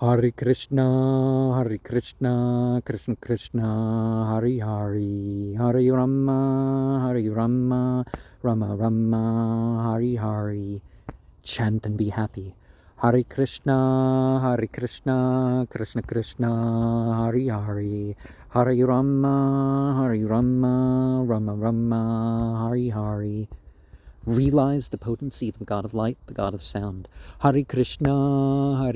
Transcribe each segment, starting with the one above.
Hare Krishna, Krishna Krishna, Hare Hare, Hare Rama, Rama Rama, Hare Hare. Chant and be happy. Hare Krishna, Krishna Krishna, Hare Hare, Hare Rama, Rama Rama, Hare Hare. Realize the potency of the God of Light, the God of Sound. Hare Krishna,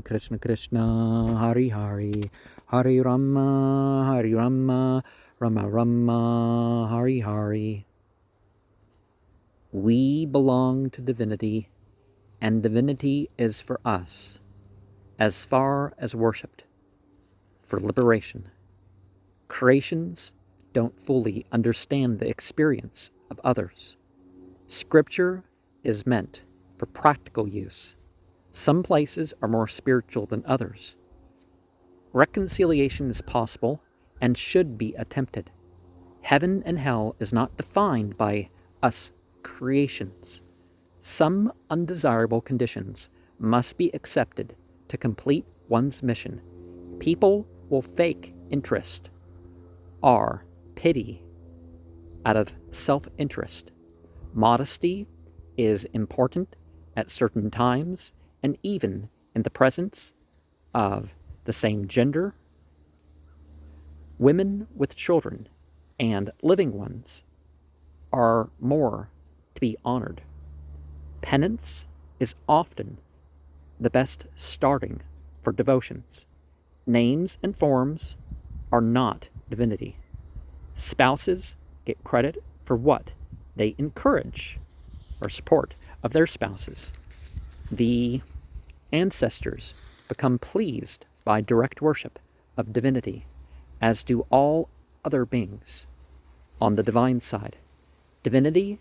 Krishna Krishna, Hare Hare, Hare Rama, Rama Rama, Hare Hare. We belong to divinity, and divinity is for us, as far as worshipped, for liberation. Creations don't fully understand the experience of others. Scripture is meant for practical use. Some places are more spiritual than others. Reconciliation is possible and should be attempted. Heaven and hell is not defined by us creations. Some undesirable conditions must be accepted to complete one's mission. People will fake interest or pity out of self-interest. Modesty is important at certain times and even in the presence of the same gender. Women with children and living ones are more to be honored. Penance is often the best starting for devotions. Names and forms are not divinity. Spouses get credit for what they encourage or support of their spouses. The ancestors become pleased by direct worship of divinity, as do all other beings. On the divine side, divinity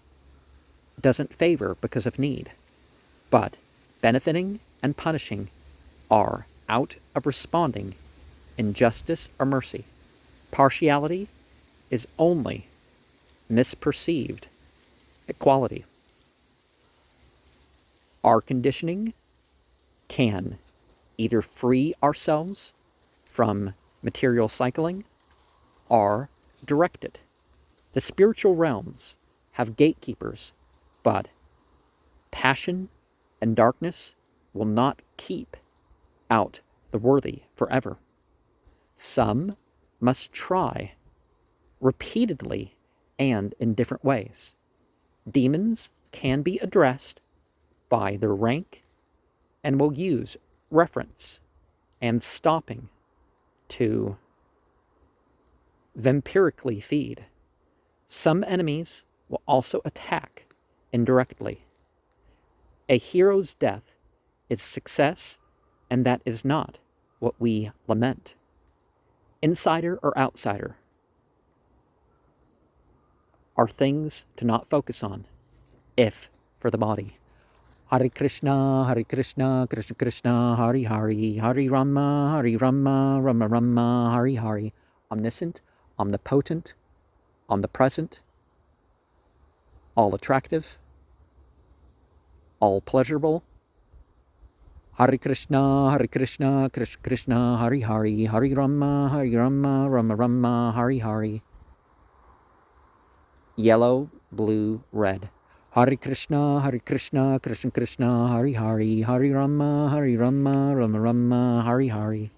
doesn't favor because of need, but benefiting and punishing are out of responding in justice or mercy. Partiality is only misperceived equality. Our conditioning can either free ourselves from material cycling or direct it. The spiritual realms have gatekeepers, but passion and darkness will not keep out the worthy forever. Some must try repeatedly and in different ways. Demons can be addressed by their rank and will use reference and stopping to vampirically feed. Some enemies will also attack indirectly. A hero's death is success, and that is not what we lament. Insider or outsider are things to not focus on, if for the body. Hare Krishna, Krishna Krishna, Hare Hare, Hare Rama, Rama Rama, Hare Hare. Omniscient, omnipotent, omnipresent, all attractive, all pleasurable. Hare Krishna, Krishna Krishna, Hare Hare, Hare Rama, Rama Rama, Hare Hare. Yellow, blue, red. Hare Krishna, Krishna Krishna, Hare Hare, Hare Rama, Rama Rama, Hare Hare.